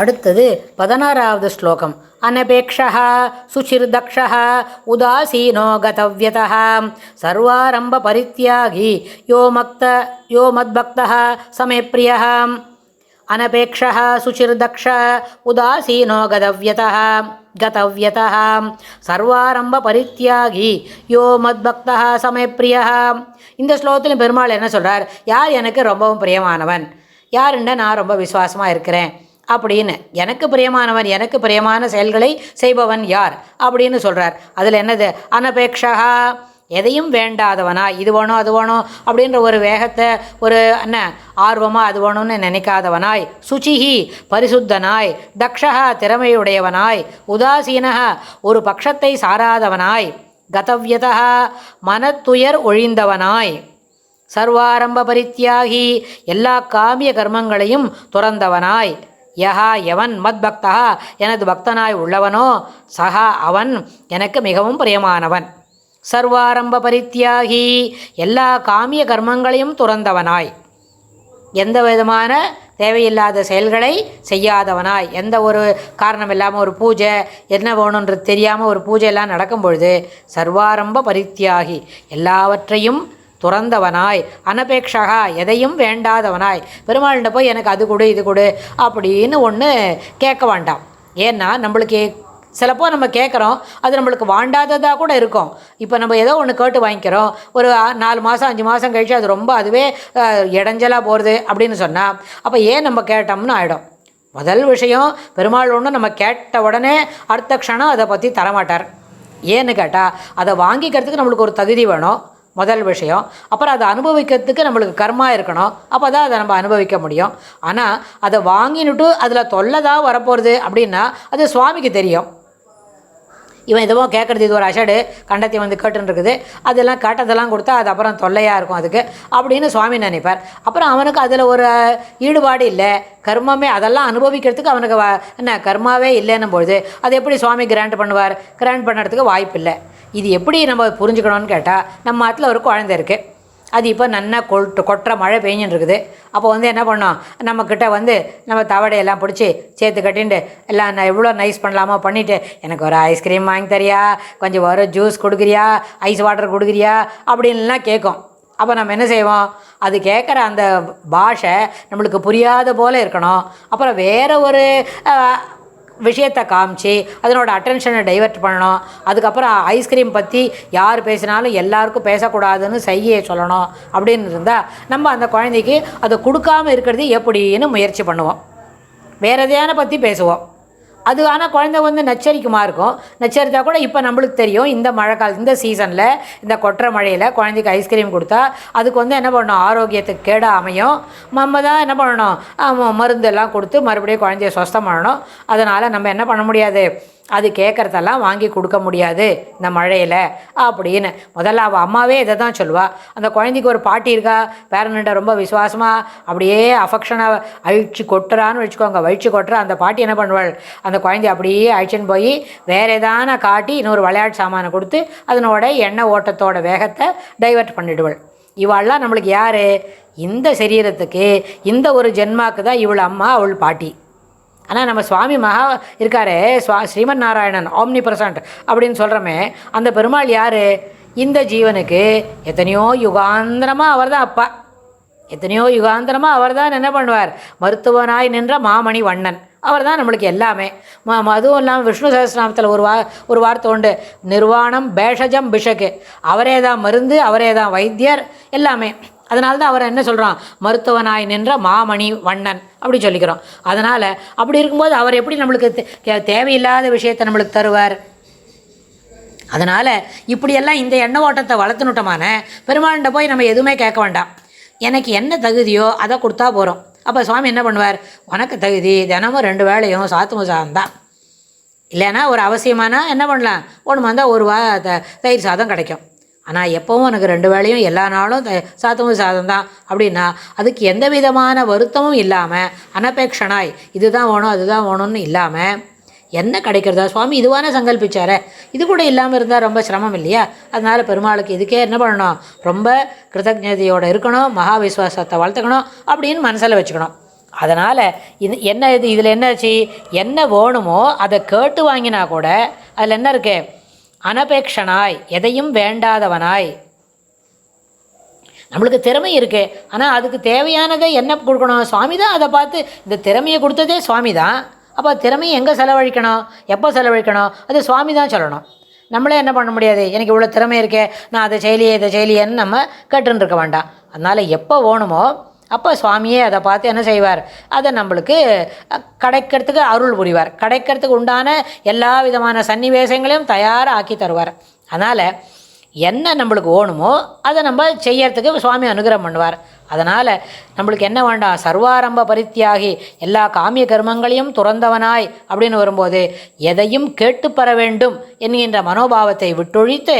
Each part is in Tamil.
அடுத்தது 16வது ஸ்லோகம். அனபேக்ஷः சுச்சிர்தக்ஷः உதாசீனோ கதவ்யதः சர்வாரம்ப பரித்யாகி யோ மத்பக்தः சமே பிரியः. அனபேக்ஷः சுச்சிர்தக்ஷः உதாசீனோ கதவ்யதः சர்வாரம்ப பரித்யாகி யோ மத்பக்தः சமே பிரியः. இந்த ஸ்லோகத்திலும் பெருமாள் என்ன சொல்கிறார்? யார் எனக்கு ரொம்பவும் பிரியமானவன், யாருன்னா நான் ரொம்ப விசுவாசமாக இருக்கிறேன் அப்படின்னு, எனக்கு பிரியமானவன், எனக்கு பிரியமான செயல்களை செய்பவன் யார் அப்படின்னு சொல்கிறார். அதில் என்னது? அனபேக்ஷா, எதையும் வேண்டாதவனாய், இது வேணும் அது வேணும் அப்படின்ற ஒரு வேகத்தை, ஒரு என்ன ஆர்வமாக அது வேணும்னு நினைக்காதவனாய், சுச்சிஹி பரிசுத்தனாய், தக்ஷா திறமையுடையவனாய், உதாசீனஹ ஒரு பட்சத்தை சாராதவனாய், கதவ்யதா மனத்துயர் ஒழிந்தவனாய், சர்வாரம்ப பரித்யாகி எல்லா காமிய கர்மங்களையும் துறந்தவனாய், யஹா எவன் மத்பக்தா எனது பக்தனாய் உள்ளவனோ, சஹா அவன் எனக்கு மிகவும் பிரியமானவன். சர்வாரம்ப பரித்யாகி எல்லா காமிய கர்மங்களையும் துறந்தவனாய், எந்த விதமான தேவையில்லாத செயல்களை செய்யாதவனாய், எந்த ஒரு காரணம் இல்லாமல் ஒரு பூஜை என்ன வேணுன்றது தெரியாமல் ஒரு பூஜையெல்லாம் நடக்கும் பொழுது சர்வாரம்ப பரித்யாகி எல்லாவற்றையும் துறந்தவனாய், அனபேக்ஷா எதையும் வேண்டாதவனாய், பெருமாள்கிட்ட போய் எனக்கு அது கொடு இது கொடு அப்படின்னு ஒன்று கேட்க வேண்டாம். ஏன்னா நம்மளுக்கு சிலப்போ நம்ம கேட்குறோம், அது நம்மளுக்கு வாண்டாததாக கூட இருக்கும். இப்போ நம்ம ஏதோ ஒன்று கேட்டு வாங்கிக்கிறோம், ஒரு 4 மாதம் 5 மாதம் கழிச்சு அது ரொம்ப அதுவே இடைஞ்சலாக போகிறது அப்படின்னு சொன்னால் அப்போ ஏன் நம்ம கேட்டோம்னு ஆகிடும். முதல் விஷயம், பெருமாள் ஒன்று நம்ம கேட்ட உடனே அடுத்த க்ஷணம் அதை பற்றி தரமாட்டார். ஏன்னு கேட்டால் அதை வாங்கிக்கிறதுக்கு நம்மளுக்கு ஒரு தகுதி வேணும், முதல் விஷயம். அப்புறம் அதை அனுபவிக்கிறதுக்கு நம்மளுக்கு கர்மா இருக்கணும், அப்போ தான் அதை நம்ம அனுபவிக்க முடியும். ஆனால் அதை வாங்கினுட்டு அதில் தொல்லை தான் வரப்போகிறது அப்படின்னா அது சுவாமிக்கு தெரியும். இவன் எதுவோ கேட்குறது, இது ஒரு அஷடு கண்டத்தை வந்து கேட்டுருக்குது, அதெல்லாம் கேட்டதெல்லாம் கொடுத்தா அது அப்புறம் தொல்லையாக இருக்கும் அதுக்கு அப்படின்னு சுவாமி நினைப்பார். அப்புறம் அவனுக்கு அதில் ஒரு ஈடுபாடு இல்லை, கர்மமே அதெல்லாம் அனுபவிக்கிறதுக்கு அவனுக்கு என்ன கர்மாவே இல்லைன்னும் பொழுது அது எப்படி சுவாமி கிராண்ட் பண்ணுவார்? கிராண்ட் பண்ணுறதுக்கு வாய்ப்பு இல்லை. இது எப்படி நம்ம புரிஞ்சுக்கணும்னு கேட்டால், நம்ம ஆற்றுல ஒரு குழந்தை இருக்குது, அது இப்போ நல்லா கொட்டுற மழை பெஞ்சுன்னு இருக்குது. அப்போ வந்து என்ன பண்ணோம், நம்மக்கிட்ட வந்து நம்ம தவடையெல்லாம் பிடிச்சி சேர்த்து கட்டிட்டு எல்லாம் நான் எவ்வளோ நைஸ் பண்ணலாமோ பண்ணிவிட்டு, எனக்கு ஒரு ஐஸ்கிரீம் வாங்கி தரியா, கொஞ்சம் ஒரு ஜூஸ் கொடுக்குறியா, ஐஸ் வாட்டர் கொடுக்குறியா அப்படின்லாம் கேட்கும். அப்போ நம்ம என்ன செய்வோம், அது கேட்குற அந்த பாஷை நம்மளுக்கு புரியாத போல் இருக்கணும். அப்புறம் வேறு ஒரு விஷயத்தை காமிச்சு அதனோட அட்டென்ஷனை டைவெர்ட் பண்ணணும். அதுக்கப்புறம் ஐஸ்கிரீம் பற்றி யார் பேசினாலும் எல்லாருக்கும் பேசக்கூடாதுன்னு செய்ய சொல்லணும். அப்படின்னு இருந்தால் நம்ம அந்த குழந்தைக்கு அதை கொடுக்காமல் இருக்கிறது எப்படின்னு முயற்சி பண்ணுவோம், வேறு எதையான பற்றி பேசுவோம். அது ஆனால் குழந்தை வந்து நச்சரிக்குமா இருக்கும், நச்சரித்தா கூட இப்போ நம்மளுக்கு தெரியும், இந்த மழை காலம் இந்த சீசனில் இந்த கொட்டுற மழையில் குழந்தைக்கு ஐஸ்கிரீம் கொடுத்தா அதுக்கு வந்து என்ன பண்ணணும், ஆரோக்கியத்துக்கு கேடாக அமையும். நம்ம தான் என்ன பண்ணணும், மருந்தெல்லாம் கொடுத்து மறுபடியும் குழந்தைய சுஸ்தம் பண்ணணும். அதனால் நம்ம என்ன பண்ண முடியாது, அது கேட்குறதெல்லாம் வாங்கி கொடுக்க முடியாது இந்த மழையில் அப்படின்னு முதல்ல அவள் அம்மாவே இதை தான் சொல்லுவாள். அந்த குழந்தைக்கு ஒரு பாட்டி இருக்கா, பேரண்ட்டை ரொம்ப விசுவாசமாக அப்படியே அஃபெக்ஷனாக அழிச்சு கொட்டுறான்னு வச்சுக்கோங்க, வழிச்சு கொட்டுற அந்த பாட்டி என்ன பண்ணுவாள், அந்த குழந்தைய அப்படியே அழிச்சுன்னு போய் வேறு எதான காட்டி இன்னொரு விளையாட்டு சாமானை கொடுத்து அதனோட எண்ணெய் ஓட்டத்தோட வேகத்தை டைவெர்ட் பண்ணிடுவாள். இவாள்லாம் நம்மளுக்கு யார், இந்த சரீரத்துக்கு இந்த ஒரு ஜென்மாவுக்கு தான் இவள் அம்மா அவள் பாட்டி. ஆனால் நம்ம சுவாமி மகா இருக்காரே, ஸ்ரீமன் நாராயணன் ஆம்னி பிரசன்ட் அப்படின்னு சொல்கிறோமே, அந்த பெருமாள் யார், இந்த ஜீவனுக்கு எத்தனையோ யுகாந்திரமாக அவர் தான் அப்பா, எத்தனையோ யுகாந்திரமாக அவர் தான் என்ன பண்ணுவார், மருத்துவனாய் நின்ற மாமணி வண்ணன் அவர் தான் நம்மளுக்கு எல்லாமே. அதுவும் இல்லாமல் விஷ்ணு சஹஸ்ரநாமத்தில் ஒரு வார்த்தை உண்டு, நிர்வாணம் பேஷஜம் பிஷக்கு, அவரே தான் மருந்து, அவரே தான் வைத்தியர் எல்லாமே. அதனால தான் அவர் என்ன சொல்கிறான், மருத்துவனாய் நின்ற மாமணி வண்ணன் அப்படி சொல்லிக்கிறோம். அதனால் அப்படி இருக்கும்போது அவர் எப்படி நம்மளுக்கு தேவையில்லாத விஷயத்தை நம்மளுக்கு தருவார்? அதனால் இப்படியெல்லாம் இந்த எண்ணெய் ஓட்டத்தை வளர்த்துனுட்டமான பெருமாள்கிட்ட போய் நம்ம எதுவுமே கேட்க வேண்டாம், எனக்கு என்ன தகுதியோ அதை கொடுத்தா போகிறோம். அப்போ சுவாமி என்ன பண்ணுவார், உனக்கு தகுதி தினமும் 2 வேளையும் சாத்து சாதம் தான், இல்லைன்னா ஒரு அவசியமான என்ன பண்ணலாம், ஒன்று வந்தால் ஒரு தயிர் சாதம் கிடைக்கும். ஆனால் எப்போவும் எனக்கு 2 வேளையும் எல்லா நாளும் சாத்தமும் சாதம் தான் அப்படின்னா அதுக்கு எந்த விதமான வருத்தமும் இல்லாமல் அனபேக்ஷனாய் இதுதான் வேணும் அதுதான் வேணும்னு இல்லாமல் என்ன கிடைக்கிறதா சுவாமி இதுவான சங்கல்பிச்சார, இது கூட இல்லாமல் இருந்தால் ரொம்ப சிரமம் இல்லையா? அதனால் பெருமாளுக்கு இதுக்கே என்ன பண்ணணும், ரொம்ப கிருதஜதையோடு இருக்கணும், மகா விஸ்வாசத்தை வளர்த்துக்கணும் அப்படின்னு மனசில் வச்சுக்கணும். அதனால் இதில் என்னாச்சு, என்ன வேணுமோ அதை கேட்டு வாங்கினா கூட அதில் என்ன இருக்கு, அனபேக்ஷனாய், எதையும் வேண்டாதவனாய். நம்மளுக்கு திறமை இருக்குது, ஆனால் அதுக்கு தேவையானதை என்ன கொடுக்கணும், சுவாமி தான் அதை பார்த்து இந்த திறமையை கொடுத்ததே சுவாமி தான். அப்போ திறமையை எங்கே செலவழிக்கணும், எப்போ செலவழிக்கணும், அது சுவாமி தான் சொல்லணும். நம்மளே என்ன பண்ண முடியாது, எனக்கு இவ்வளோ திறமை இருக்கே, நான் அதை செயலியே இதை செயலியேன்னு நம்ம கேட்டுன்னு இருக்க வேண்டாம். அதனால் எப்போ வேணுமோ அப்போ சுவாமியே அதை பார்த்து என்ன செய்வார், அதை நம்மளுக்கு கிடைக்கிறதுக்கு அருள் புரிவார். கிடைக்கிறதுக்கு உண்டான எல்லா விதமான சன்னிவேசங்களையும் தயாராக ஆக்கி தருவார். அதனால் என்ன நம்மளுக்கு வேணுமோ அதை நம்ம செய்யறதுக்கு சுவாமி அனுகிரகம் பண்ணுவார். அதனால் நம்மளுக்கு என்ன வேண்டாம், சர்வாரம்ப பரித்தியாகி, எல்லா காமிய கர்மங்களையும் துறந்தவனாய் அப்படின்னு வரும்போது எதையும் கேட்டு பெற வேண்டும் என்கின்ற மனோபாவத்தை விட்டொழித்து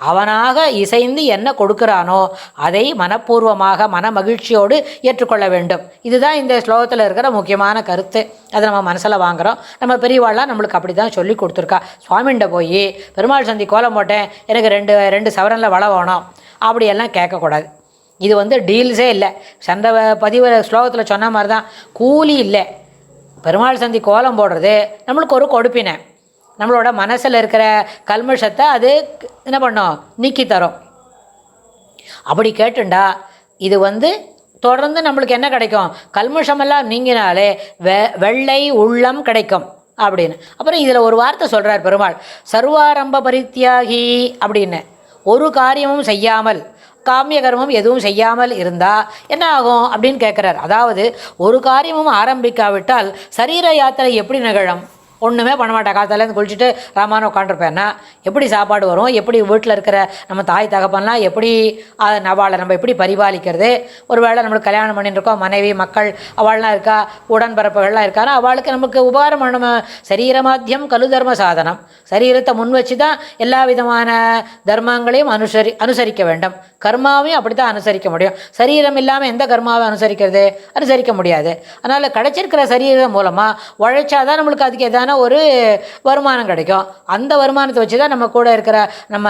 அவனாக இசைந்து என்ன கொடுக்குறானோ அதை மனப்பூர்வமாக மன மகிழ்ச்சியோடு ஏற்றுக்கொள்ள வேண்டும். இதுதான் இந்த ஸ்லோகத்தில் இருக்கிற முக்கியமான கருத்து. அதை நம்ம மனசில் வாங்குகிறோம். நம்ம பெரியவாள்லாம் நம்மளுக்கு அப்படி தான் சொல்லி கொடுத்துருக்கா. சுவாமிகிட்ட போய் பெருமாள் சந்தி கோலம் போட்டேன், எனக்கு ரெண்டு சவரனில் வள வேணும் அப்படியெல்லாம் கேட்கக்கூடாது. இது டீல்ஸே இல்லை. சண்டை பதிவு ஸ்லோகத்தில் சொன்ன மாதிரி தான், கூலி இல்லை. பெருமாள் சந்தி கோலம் போடுறது நம்மளுக்கு ஒரு கொடுப்பினை, நம்மளோட மனசில் இருக்கிற கல்மஷத்தை அது என்ன பண்ணோம், நீக்கி தரும். அப்படி கேட்டுண்டா இது தொடர்ந்து நம்மளுக்கு என்ன கிடைக்கும், கல்மஷமெல்லாம் நீங்கினாலே வெள்ளை உள்ளம் கிடைக்கும் அப்படின்னு. அப்புறம் இதில் ஒரு வார்த்தை சொல்கிறார் பெருமாள், சர்வாரம்ப பரித்தியாகி அப்படின்னு. ஒரு காரியமும் செய்யாமல், காமிய கர்மம் எதுவும் செய்யாமல் இருந்தால் என்ன ஆகும் அப்படின்னு கேட்குறார். அதாவது ஒரு காரியமும் ஆரம்பிக்காவிட்டால் சரீர யாத்திரை எப்படி நிகழும், ஒன்றுமே பண்ண மாட்டேன். காலத்தாலேருந்து குளிச்சுட்டு ராமான்னு உட்காந்துருப்பேன்னா எப்படி சாப்பாடு வரும், எப்படி வீட்டில் இருக்கிற நம்ம தாய் தகப்பன்லாம் எப்படி அவளை நம்ம எப்படி பரிபாலிக்கிறது. ஒரு வேளை நம்மளுக்கு கல்யாணம் பண்ணிட்டு இருக்கோம், மனைவி மக்கள் அவள்லாம் இருக்கா, உடன்பரப்புகள்லாம் இருக்கானா, அவளுக்கு நமக்கு உபகாரம் பண்ணணும். சரீரமாத்தியம் கலு தர்ம சாதனம், சரீரத்தை முன் வச்சு தான் எல்லா விதமான தர்மங்களையும் அனுசரிக்க வேண்டும். கர்மாவையும் அப்படி தான் அனுசரிக்க முடியும். சரீரம் இல்லாமல் எந்த கர்மாவை அனுசரிக்க முடியாது. அதனால் கிடைச்சிருக்கிற சரீரம் மூலமாக உழைச்சாதான் நம்மளுக்கு அதுக்கு எதான ஒரு வருமானம் கிடைக்கும். அந்த வருமானத்தை வச்சு தான் நம்ம கூட இருக்கிற நம்ம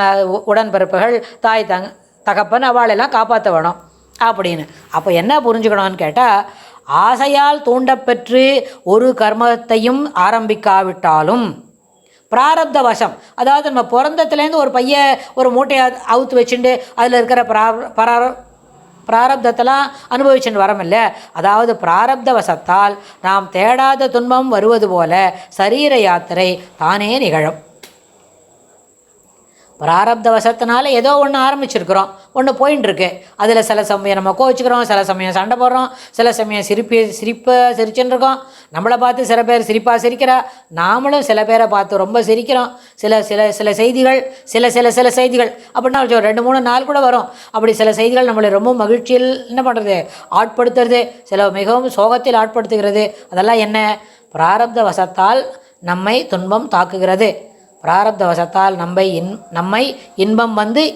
உடன்பிறப்புகள் தாய் தகப்பன் அவளெல்லாம் காப்பாற்ற வேணும் அப்படின்னு. அப்போ என்ன புரிஞ்சுக்கணும்னு கேட்டால், ஆசையால் தூண்டப்பெற்று ஒரு கர்மத்தையும் ஆரம்பிக்காவிட்டாலும் பிராரப்த வசம், அதாவது நம்ம பிறந்தத்துலேருந்து ஒரு மூட்டையை அவுத்து வச்சுட்டு அதில் இருக்கிற பிராரப்தத்தெல்லாம் அனுபவிச்சுன்னு வரமில்லை. அதாவது பிராரப்த வசத்தால் நாம் தேடாத துன்பம் வருவது போல சரீர யாத்திரை தானே நிகழும். பிராரப்த வசத்தினால ஏதோ ஒன்று ஆரம்பிச்சிருக்கிறோம், ஒன்று போயின்னு இருக்கு. அதில் சில சமயம் நம்ம கோச்சிக்கிறோம், சில சமயம் சண்டை போடுறோம், சில சமயம் சிரிச்சுன்னு இருக்கோம். நம்மளை பார்த்து சில பேர் சிரிப்பாக சிரிக்கிறா, நாமளும் சில பேரை பார்த்து ரொம்ப சிரிக்கிறோம். சில செய்திகள் சில செய்திகள் அப்படின்னா 2-3 நாள் கூட வரும். அப்படி சில செய்திகள் நம்மளை ரொம்ப மகிழ்ச்சியில் என்ன பண்ணுறது, ஆட்படுத்துறது, சில மிகவும் சோகத்தில் ஆட்படுத்துகிறது. அதெல்லாம் என்ன, பிராரப்த வசத்தால் நம்மை துன்பம் தாக்குகிறது. பிராரப்த வசத்தால் நம்மை இன்பம்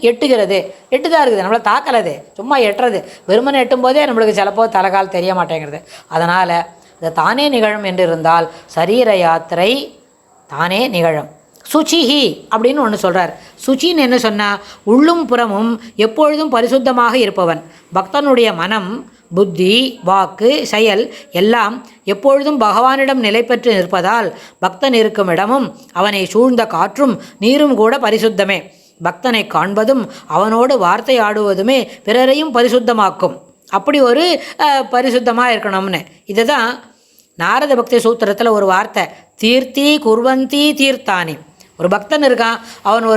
எட்டுகிறது. எட்டுதான் இருக்குது, நம்மளை தாக்கலது, சும்மா எட்டுறது. வெறுமனை எட்டும் போதே நம்மளுக்கு சிலப்போ தலைகால் தெரிய மாட்டேங்கிறது. அதனால் இது தானே நிகழும் என்று இருந்தால் சரீர யாத்திரை தானே நிகழும். சுச்சிஹி அப்படின்னு ஒன்று சொல்கிறார். சுச்சின்னு என்ன சொன்னால், உள்ளும் புறமும் எப்பொழுதும் பரிசுத்தமாக இருப்பவன். பக்தனுடைய மனம், புத்தி, வாக்கு, செயல் எல்லாம் எப்பொழுதும் பகவானிடம் நிலை பெற்று நிற்பதால் பக்தன் இருக்கும் இடமும் அவனை சூழ்ந்த காற்றும் நீரும் கூட பரிசுத்தமே. பக்தனை காண்பதும் அவனோடு வார்த்தை ஆடுவதுமே பிறரையும் பரிசுத்தமாக்கும். அப்படி ஒரு பரிசுத்தமாக இருக்கணும்னு. இதை தான் நாரத பக்தி சூத்திரத்தில் ஒரு வார்த்தை, தீர்த்தி குர்வந்தி தீர்த்தானி. ஒரு பக்தன் இருக்கான், அவன்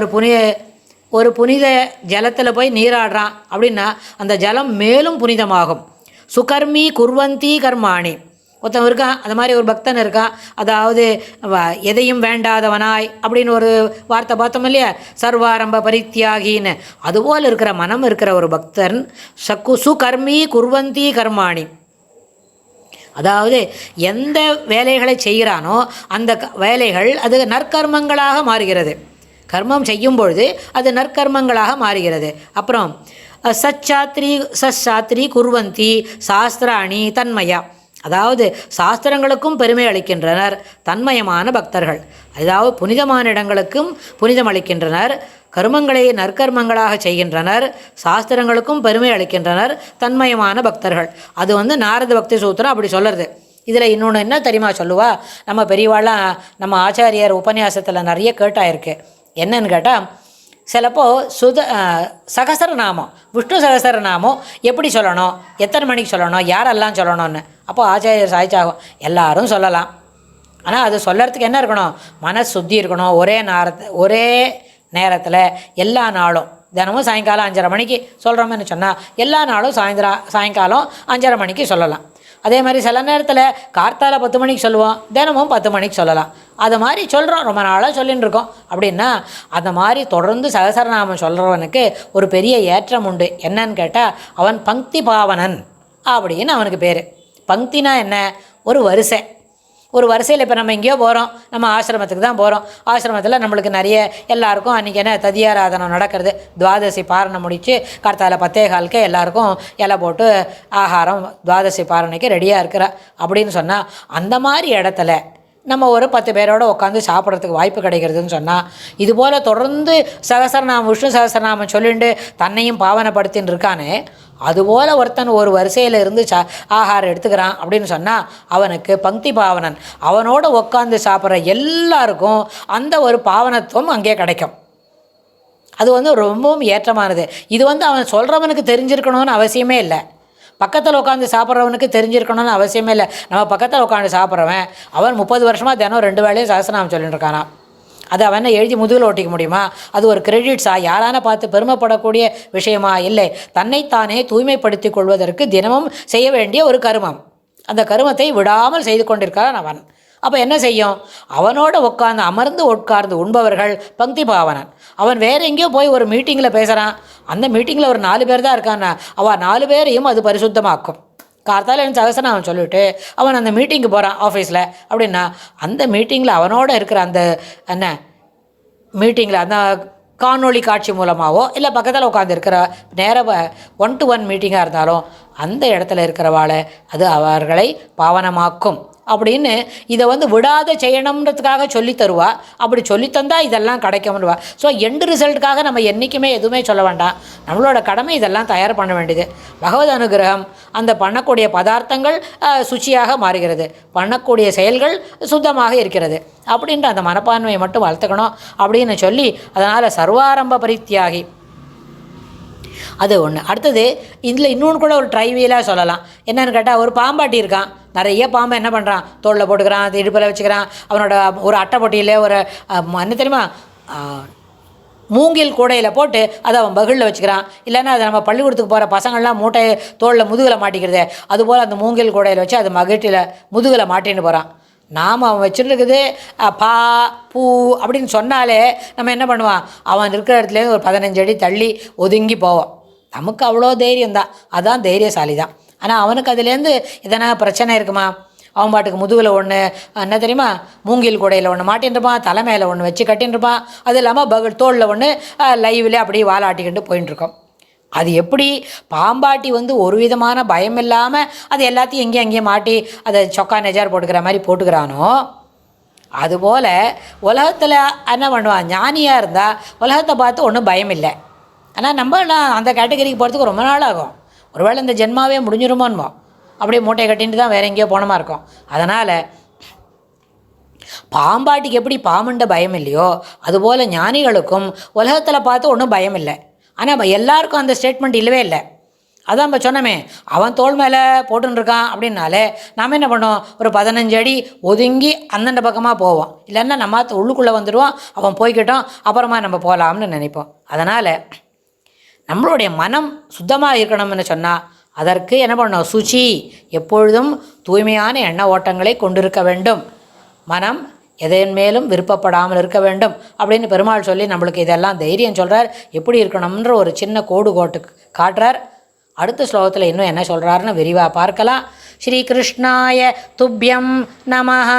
ஒரு புனித ஜலத்தில் போய் நீராடுறான் அப்படின்னா அந்த ஜலம் மேலும் புனிதமாகும். சுகர்மி குர்வந்தி கர்மாணி. ஒருத்தன் இருக்கான், அது மாதிரி ஒரு பக்தன் இருக்கான், அதாவது எதையும் வேண்டாதவனாய் அப்படின்னு ஒரு வார்த்தை பார்த்தோம் இல்லையா, சர்வாரம்ப பரித்தியாகின்னு. அதுபோல் இருக்கிற மனம் இருக்கிற ஒரு பக்தன் சுகர்மி குர்வந்தி கர்மாணி. அதாவது எந்த வேலைகளை செய்கிறானோ அந்த வேலைகள் அது நற்கர்மங்களாக மாறுகிறது. கர்மம் செய்யும் பொழுது அது நற்கர்மங்களாக மாறுகிறது. அப்புறம் சச்சாத்ரி குர்வந்தி சாஸ்திராணி தன்மயா. அதாவது சாஸ்திரங்களுக்கும் பெருமை அளிக்கின்றனர் தன்மயமான பக்தர்கள். அதாவது புனிதமான இடங்களுக்கும் புனிதம் அளிக்கின்றனர், கர்மங்களை நற்கர்மங்களாக செய்கின்றனர், சாஸ்திரங்களுக்கும் பெருமை அளிக்கின்றனர் தன்மயமான பக்தர்கள். அது நாரத பக்தி சூத்திரம் அப்படி சொல்லுறது. இதில் இன்னொன்று என்ன தெரியுமா சொல்லுவா, நம்ம பெரியவாளாம் நம்ம ஆச்சாரியர் உபன்யாசத்தில் நிறைய கேட்டாயிருக்கு. என்னன்னு கேட்டால், சிலப்போ சகசரநாமம், விஷ்ணு சகசரநாமம் எப்படி சொல்லணும், எத்தனை மணிக்கு சொல்லணும், யாரெல்லாம் சொல்லணும்னு. அப்போது ஆச்சாரியர் சாய்ச்சாகும், எல்லாரும் சொல்லலாம். ஆனால் அது சொல்லறதுக்கு என்ன இருக்கணும், மனசு சுத்தி இருக்கணும். ஒரே நேரத்தில் எல்லா நாளும் தினமும் சாயங்காலம் 5:30 மணிக்கு சொல்கிறோம்னு சொன்னால் எல்லா நாளும் சாயங்காலம் 5:30 மணிக்கு சொல்லலாம். அதே மாதிரி சில நேரத்தில் கார்த்தால 10 மணிக்கு சொல்லுவோம், தினமும் 10 மணிக்கு சொல்லலாம். அது மாதிரி சொல்கிறோம், ரொம்ப நாளாக சொல்லின்னு இருக்கோம். அப்படின்னா அந்த மாதிரி தொடர்ந்து சகசரநாமம் சொல்கிறவனுக்கு ஒரு பெரிய ஏற்றம் உண்டு. என்னன்னு கேட்டால், அவன் பங்கி பாவனன் அப்படின்னு அவனுக்கு பேர். பங்கினா என்ன, ஒரு வரிசையில் இப்போ நம்ம எங்கேயோ போகிறோம், நம்ம ஆசிரமத்துக்கு தான் போகிறோம். ஆசிரமத்தில் நம்மளுக்கு நிறைய எல்லாருக்கும் அன்றைக்கி என்ன ததியாராதனம் நடக்கிறது. துவாதசி பாரணை முடித்து கார்த்தால 10:15 எல்லாருக்கும் இலை போட்டு ஆகாரம் துவாதசி பாரணைக்கு ரெடியாக இருக்கிற அப்படின்னு சொன்னால், அந்த மாதிரி இடத்துல நம்ம ஒரு 10 பேரோடு உட்காந்து சாப்பிட்றதுக்கு வாய்ப்பு கிடைக்கிறதுன்னு சொன்னால், இதுபோல் தொடர்ந்து சகசரநாமம் விஷ்ணு சகசரநாமம் சொல்லிட்டு தன்னையும் பாவனைப்படுத்தின்னு இருக்கானே, அதுபோல் ஒருத்தன் ஒரு வரிசையில் இருந்து ஆகாரம் எடுத்துக்கிறான் அப்படின்னு சொன்னால் அவனுக்கு பங்கி பாவனன். அவனோட உட்காந்து சாப்பிட்ற எல்லாருக்கும் அந்த ஒரு பாவனத்துவம் அங்கே கிடைக்கும். அது ரொம்பவும் ஏற்றமானது. இது அவன் சொல்கிறவனுக்கு தெரிஞ்சிருக்கணும்னு அவசியமே இல்லை. பக்கத்தில் உட்காந்து சாப்பிட்றவனுக்கு தெரிஞ்சிருக்கணும்னு அவசியமே இல்லை. நம்ம பக்கத்தில் உட்காந்து சாப்பிட்றவன் அவன் 30 வருஷமாக தினம் 2 வேளையும் சகசரநாமம் சொல்லிட்டு இருக்கானா. அது அவனை எழுதி முதுகில் ஓட்டிக்க முடியுமா? அது ஒரு கிரெடிட்ஸா, யாரான பார்த்து பெருமைப்படக்கூடிய விஷயமா? இல்லை, தன்னைத்தானே தூய்மைப்படுத்தி கொள்வதற்கு தினமும் செய்ய வேண்டிய ஒரு கருமம். அந்த கருமத்தை விடாமல் செய்து கொண்டிருக்கிறான் அவன். அப்போ என்ன செய்யும், அவனோட அமர்ந்து உட்கார்ந்து உண்பவர்கள் பங்கி பாவனன். அவன் வேறு எங்கேயோ போய் ஒரு மீட்டிங்கில் பேசுகிறான், அந்த மீட்டிங்கில் ஒரு 4 பேர் தான் இருக்கான்னா, அவன் 4 பேரையும் அது பரிசுத்தமாக்கும். கார்த்தால எனக்கு சகசரநாமம் சொல்லிவிட்டு அவன் அந்த மீட்டிங்கு போகிறான் ஆஃபீஸில் அப்படின்னா, அந்த மீட்டிங்கில் அவனோட இருக்கிற அந்த மீட்டிங்கில் அந்த காணொளி காட்சி மூலமாகவோ இல்லை பக்கத்தில் உட்காந்துருக்கிற நேராக 1-to-1 மீட்டிங்காக இருந்தாலும் அந்த இடத்துல இருக்கிறவாளை அது அவர்களை பாவனமாக்கும் அப்படின்னு இதை விடாத செய்யணுன்றதுக்காக சொல்லி தருவா. அப்படி சொல்லித்தந்தா இதெல்லாம் கிடைக்கும்னுவா. ஸோ எண்டு ரிசல்ட்டுக்காக நம்ம என்றைக்குமே எதுவுமே சொல்ல வேண்டாம். நம்மளோட கடமை இதெல்லாம் தயார் பண்ண வேண்டியது. பகவத் அனுகிரகம், அந்த பண்ணக்கூடிய பதார்த்தங்கள் சுச்சியாக மாறுகிறது, பண்ணக்கூடிய செயல்கள் சுத்தமாக இருக்கிறது அப்படின்ற அந்த மனப்பான்மையை மட்டும் வளர்த்துக்கணும் அப்படின்னு சொல்லி, அதனால் சர்வாரம்ப பரித்தியாகி அது ஒன்று. அடுத்தது இதில் இன்னொன்று கூட ஒரு ட்ரைவியலாக சொல்லலாம். என்னென்னு கேட்டால், ஒரு பாம்பாட்டி இருக்கான், நிறைய பாம்பை என்ன பண்ணுறான், தோளில் போட்டுக்கிறான், இடுப்பில் வச்சுக்கிறான். அவனோட ஒரு அட்டை பொட்டியில் ஒரு என்ன தெரியுமா, மூங்கில் கூடையில் போட்டு அதை அவன் பகிலில் வச்சுக்கிறான். இல்லைன்னா அதை நம்ம பள்ளிக்கூடத்துக்கு போகிற பசங்கள்லாம் மூட்டையை தோளில் முதுகில் மாட்டிக்கிறது, அதுபோல் அந்த மூங்கில் கூடையில் வச்சு அது மகிட்டில் முதுகில் மாட்டின்னு போகிறான். நாம் அவன் வச்சுருக்குது பா பூ அப்படின்னு சொன்னாலே நம்ம என்ன பண்ணுவான், அவன் இருக்கிற இடத்துலேருந்து ஒரு 15 அடி தள்ளி ஒதுங்கி போவோம். நமக்கு அவ்வளோ தைரியம் தான், அதுதான் தைரியசாலி தான். ஆனால் அவனுக்கு அதுலேருந்து எதனா பிரச்சனை இருக்குமா, அவன் பாட்டுக்கு முதுகில் ஒன்று என்ன தெரியுமா, மூங்கில் கூடையில் ஒன்று மாட்டின்ருப்பான், தலை மேலே ஒன்று வச்சு கட்டின்ருப்பான், அது இல்லாமல் தோளில் ஒன்று லைவில் அப்படியே வாலாட்டிக்கிட்டு போயின்ட்டுருக்கோம். அது எப்படி பாம்பாட்டி ஒரு விதமான பயம் இல்லாமல் அது எல்லாத்தையும் எங்கேயும் அங்கேயும் மாட்டி அதை சொக்கா நெஜார் போட்டுக்கிற மாதிரி போட்டுக்கிறானோ, அதுபோல் உலகத்தில் என்ன பண்ணுவான், ஞானியாக இருந்தால் உலகத்தை பார்த்து ஒன்றும் பயம் இல்லை. ஆனால் நம்மளாம் அந்த கேட்டகரிக்கு போகிறதுக்கு ரொம்ப நாள் ஆகும். ஒருவேளை இந்த ஜென்மாவே முடிஞ்சிருமோன்மோ, அப்படியே மூட்டையை கட்டிட்டு தான் வேறு எங்கேயோ போனமா இருக்கும். அதனால் பாம்பாட்டிக்கு எப்படி பாம்புண்ட பயம் இல்லையோ, அதுபோல் ஞானிகளுக்கும் உலகத்தில் பார்த்து ஒன்றும் பயம் இல்லை. ஆனால் எல்லாருக்கும் அந்த ஸ்டேட்மெண்ட் இல்லவே இல்லை. அதான் நம்ம சொன்னோமே, அவன் தோள் மேலே போட்டுருக்கான் அப்படின்னாலே நாம் என்ன பண்ணோம், ஒரு 15 அடி ஒதுங்கி அந்தண்ட பக்கமாக போவோம். இல்லைன்னா நம்ம உள்ளுக்குள்ளே வந்துடுவோம், அவன் போய்கிட்டோம் அப்புறமா நம்ம போகலாம்னு நினைப்போம். அதனால் நம்மளுடைய மனம் சுத்தமாக இருக்கணும்னு சொன்னால் அதற்கு என்ன பண்ணணும், சுச்சி, எப்பொழுதும் தூய்மையான எண்ண ஓட்டங்களை கொண்டிருக்க வேண்டும். மனம் எதன் மேலும் விருப்பப்படாமல் இருக்க வேண்டும் அப்படின்னு பெருமாள் சொல்லி நம்மளுக்கு இதெல்லாம் தைரியம் சொல்கிறார். எப்படி இருக்கணும்ன்ற ஒரு சின்ன கோட்டு காட்டுறார். அடுத்த ஸ்லோகத்தில் இன்னும் என்ன சொல்கிறாருன்னு விரிவாக பார்க்கலாம். ஸ்ரீ கிருஷ்ணாய துப்யம் நமஹ.